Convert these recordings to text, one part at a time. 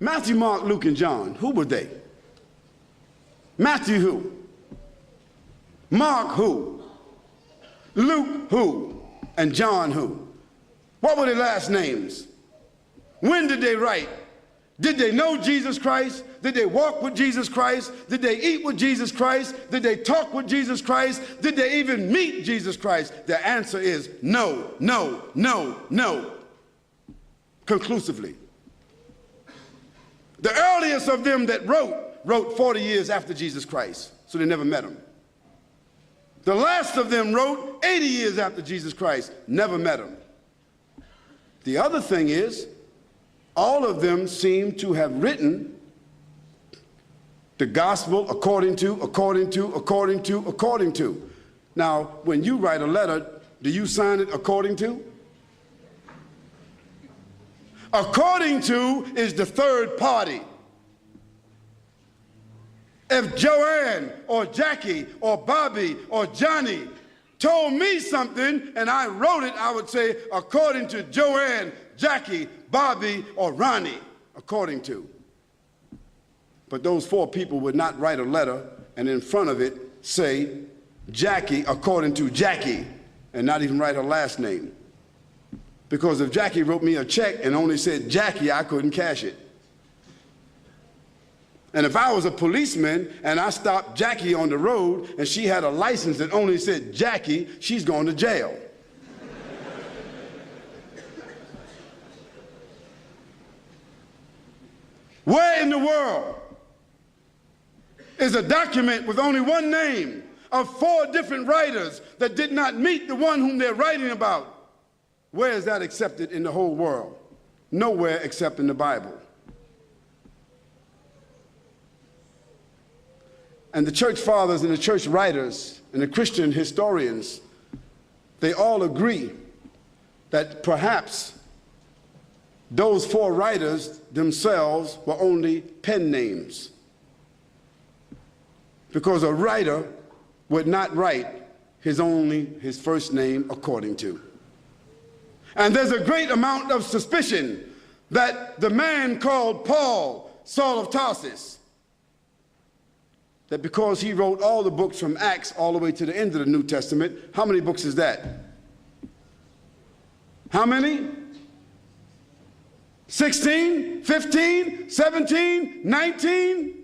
Matthew, Mark, Luke, and John, who were they? Matthew who? Mark who? Luke who? And John who? What were their last names? When did they write? Did they know Jesus Christ? Did they walk with Jesus Christ? Did they eat with Jesus Christ? Did they talk with Jesus Christ? Did they even meet Jesus Christ? The answer is no, no, no, no. Conclusively. The earliest of them that wrote 40 years after Jesus Christ, so they never met him. The last of them wrote 80 years after Jesus Christ, never met him. The other thing is, all of them seem to have written the gospel according to. Now, when you write a letter, do you sign it according to? According to is the third party. If Joanne or Jackie or Bobby or Johnny told me something and I wrote it, I would say according to Joanne, Jackie, Bobby, or Ronnie, according to. But those four people would not write a letter and in front of it say Jackie according to Jackie and not even write her last name. Because if Jackie wrote me a check and only said Jackie, I couldn't cash it. And if I was a policeman and I stopped Jackie on the road and she had a license that only said Jackie, she's going to jail. Where in the world is a document with only one name of four different writers that did not meet the one whom they're writing about? Where is that accepted in the whole world? Nowhere except in the Bible. And the church fathers and the church writers and the Christian historians, they all agree that perhaps those four writers themselves were only pen names. Because a writer would not write his first name according to. And there's a great amount of suspicion that the man called Paul, Saul of Tarsus, that because he wrote all the books from Acts all the way to the end of the New Testament, how many books is that? How many? 16, 15, 17, 19?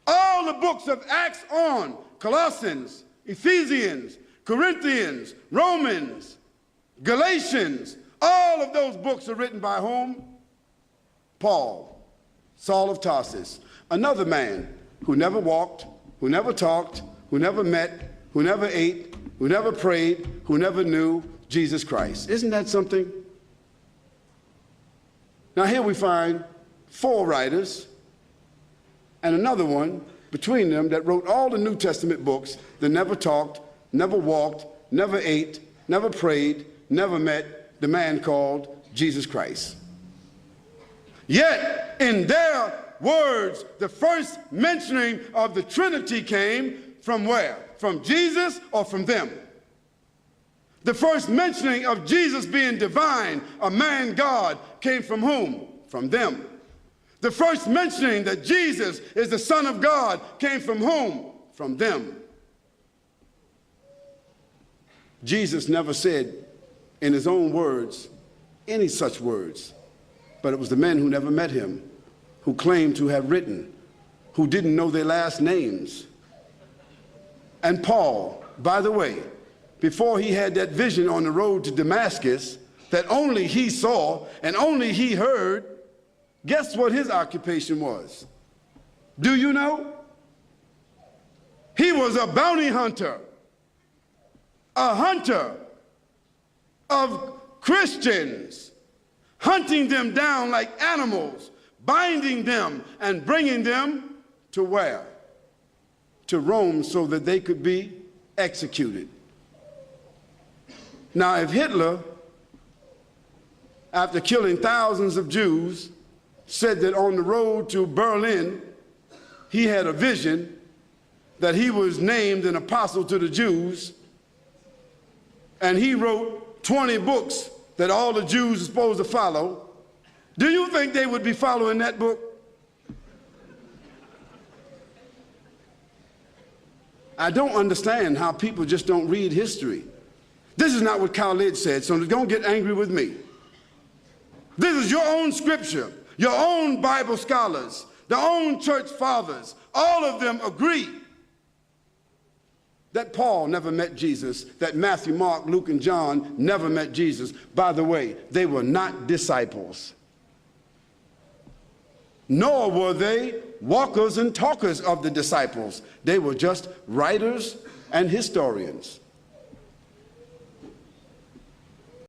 All the books of Acts on, Colossians, Ephesians, Corinthians, Romans, Galatians, all of those books are written by whom? Paul, Saul of Tarsus, another man who never walked, who never talked, who never met, who never ate, who never prayed, who never knew Jesus Christ. Isn't that something? Now here we find four writers and another one between them that wrote all the New Testament books that never talked, never walked, never ate, never prayed, never met the man called Jesus Christ. Yet in their words, the first mentioning of the Trinity came from where? From Jesus or from them? The first mentioning of Jesus being divine, a man God, came from whom? From them. The first mentioning that Jesus is the Son of God came from whom? From them. Jesus never said in his own words any such words, but it was the men who never met him, who claimed to have written, who didn't know their last names. And Paul, by the way, before he had that vision on the road to Damascus that only he saw and only he heard, guess what his occupation was? Do you know? He was a bounty hunter, a hunter of Christians, hunting them down like animals, binding them and bringing them to where? To Rome so that they could be executed. Now, if Hitler, after killing thousands of Jews, said that on the road to Berlin, he had a vision that he was named an apostle to the Jews, and he wrote 20 books that all the Jews are supposed to follow, Do you think they would be following that book? I don't understand how people just don't read history. This is not what Khalid said, so don't get angry with me. This is your own scripture, your own Bible scholars, their own church fathers. All of them agree that Paul never met Jesus, that Matthew, Mark, Luke, and John never met Jesus. By the way, they were not disciples. Nor were they walkers and talkers of the disciples. They were just writers and historians.